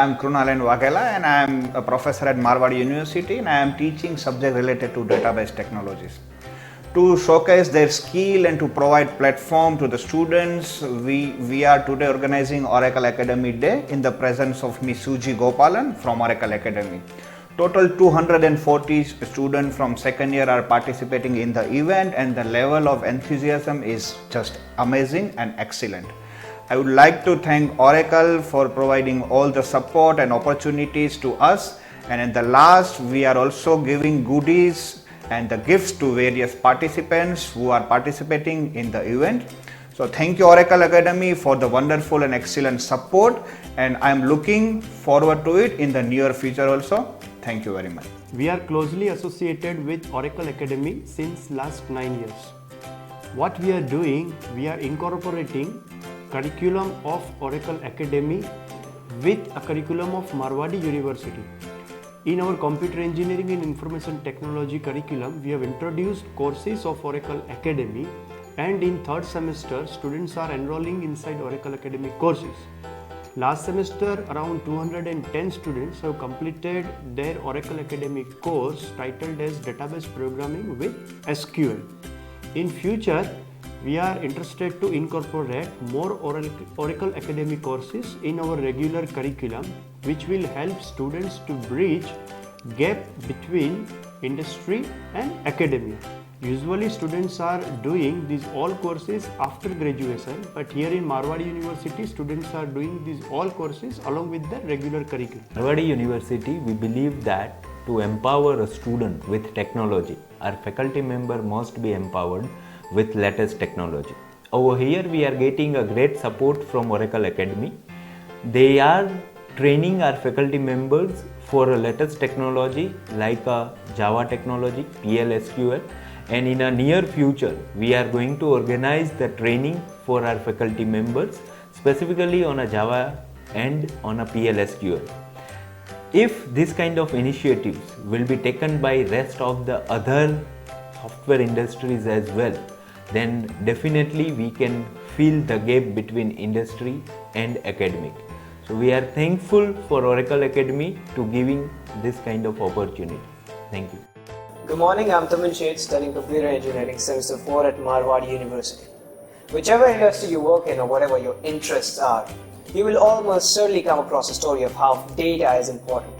am Krunalen Waghela and I am a professor at Marwadi University and I am teaching subject related to database technologies. To showcase their skill and to provide platform to the students, we are today organizing Oracle Academy Day in the presence of Ms. Suji Gopalan from Oracle Academy. Total 240 students from second year are participating in the event and the level of enthusiasm is just amazing and excellent. I would like to thank Oracle for providing all the support and opportunities to us, and at the last we are also giving goodies and the gifts to various participants who are participating in the event. So thank you Oracle Academy for the wonderful and excellent support, and I am looking forward to it in the near future also. Thank you very much. We are closely associated with Oracle Academy since last 9 years. What we are doing, we are incorporating curriculum of Oracle Academy with a curriculum of Marwadi University. In our Computer Engineering and Information Technology curriculum, we have introduced courses of Oracle Academy, and in third semester, students are enrolling inside Oracle Academy courses. Last semester, around 210 students have completed their Oracle Academy course titled as Database Programming with SQL. In future, we are interested to incorporate more Oracle Academy courses in our regular curriculum, which will help students to bridge gap between industry and academia. Usually students are doing these all courses after graduation, but here in Marwadi University, students are doing these all courses along with the regular curriculum. Marwadi University, we believe that to empower a student with technology, our faculty member must be empowered with latest technology. Over here we are getting a great support from Oracle Academy. They are training our faculty members for a latest technology like a Java technology, PL/SQL, and in a near future we are going to organize the training for our faculty members specifically on a Java and on a PL/SQL. If this kind of initiatives will be taken by rest of the other software industries as well, then definitely we can fill the gap between industry and academic. So we are thankful for Oracle Academy to giving this kind of opportunity. Thank you. Good morning, I'm Tamin Sheth, studying Computer Engineering Semester 4 at Marwadi University. Whichever industry you work in or whatever your interests are, you will almost certainly come across a story of how data is important.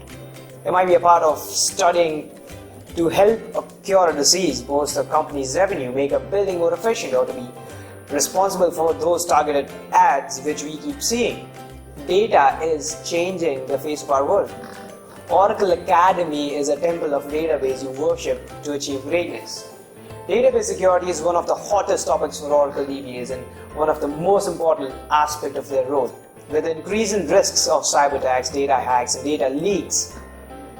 It might be a part of studying to help cure a disease, boost a company's revenue, make a building more efficient, or to be responsible for those targeted ads which we keep seeing. Data is changing the face of our world. Oracle Academy is a temple of database you worship to achieve greatness. Database security is one of the hottest topics for Oracle DBAs and one of the most important aspects of their role. With increasing risks of cyber attacks, data hacks, and data leaks,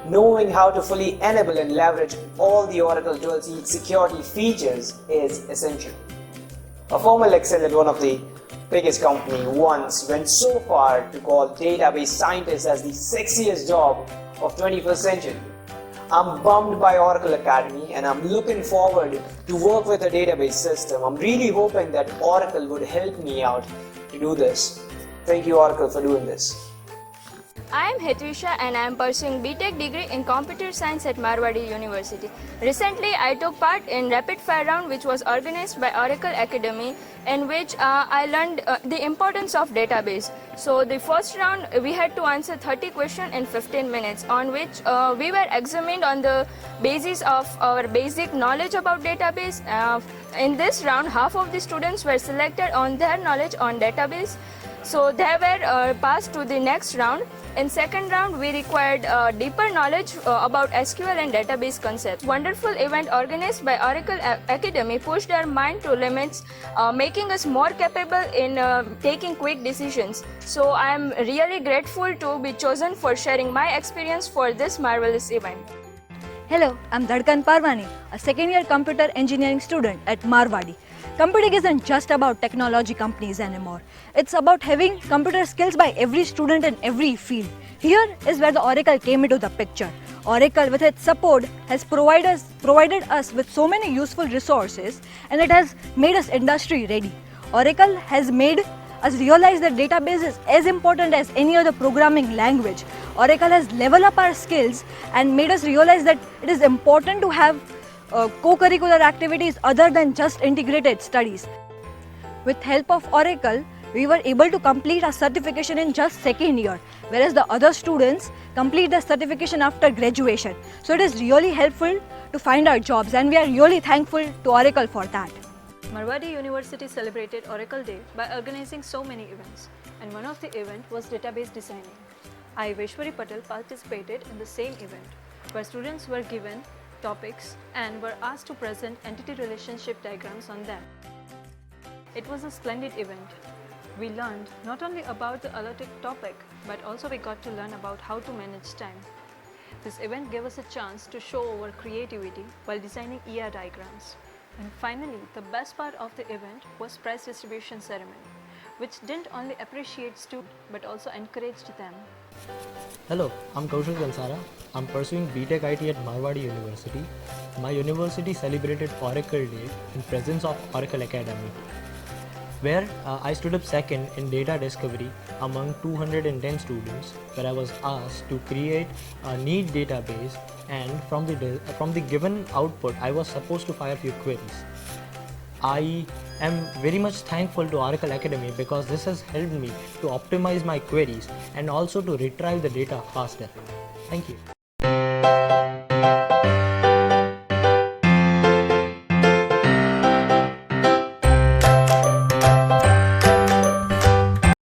knowing how to fully enable and leverage all the Oracle 12c security features is essential. A former Excel at one of the biggest company once went so far to call database scientists as the sexiest job of 21st century. I'm bummed by Oracle Academy and I'm looking forward to work with a database system. I'm really hoping that Oracle would help me out to do this. Thank you Oracle for doing this. I am Hetvisha and I am pursuing BTech degree in Computer Science at Marwadi University. Recently, I took part in Rapid Fire Round which was organized by Oracle Academy, in which I learned the importance of database. So the first round we had to answer 30 questions in 15 minutes, on which we were examined on the basis of our basic knowledge about database. In this round, half of the students were selected on their knowledge on database. So they were passed to the next round. In second round, we required deeper knowledge about SQL and database concepts. Wonderful event organized by Oracle Academy pushed our mind to limits, making us more capable in taking quick decisions. So I am really grateful to be chosen for sharing my experience for this marvelous event. Hello, I'm Dhadkan Parwani, a second-year computer engineering student at Marwadi. Computing isn't just about technology companies anymore. It's about having computer skills by every student in every field. Here is where the Oracle came into the picture. Oracle, with its support, has provided us with so many useful resources, and it has made us industry ready. Oracle has made us realize that database is as important as any other programming language. Oracle has leveled up our skills and made us realize that it is important to have co-curricular activities other than just integrated studies. With help of Oracle, we were able to complete our certification in just second year, whereas the other students complete their certification after graduation. So it is really helpful to find our jobs, and we are really thankful to Oracle for that. Marwadi University celebrated Oracle Day by organizing so many events, and one of the events was database designing. I, Vaishwari Patel, participated in the same event, where students were given topics and were asked to present entity relationship diagrams on them. It was a splendid event. We learned not only about the allotted topic, but also we got to learn about how to manage time. This event gave us a chance to show our creativity while designing ER diagrams. And finally, the best part of the event was prize distribution ceremony, which didn't only appreciate students but also encouraged them. Hello, I'm Kaushal Kansara. I'm pursuing BTech IT at Marwadi University. My university celebrated Oracle Day in presence of Oracle Academy, where I stood up second in data discovery among 210 students, where I was asked to create a neat database, and from the given output I was supposed to fire a few queries. I am very much thankful to Oracle Academy because this has helped me to optimize my queries and also to retrieve the data faster. Thank you.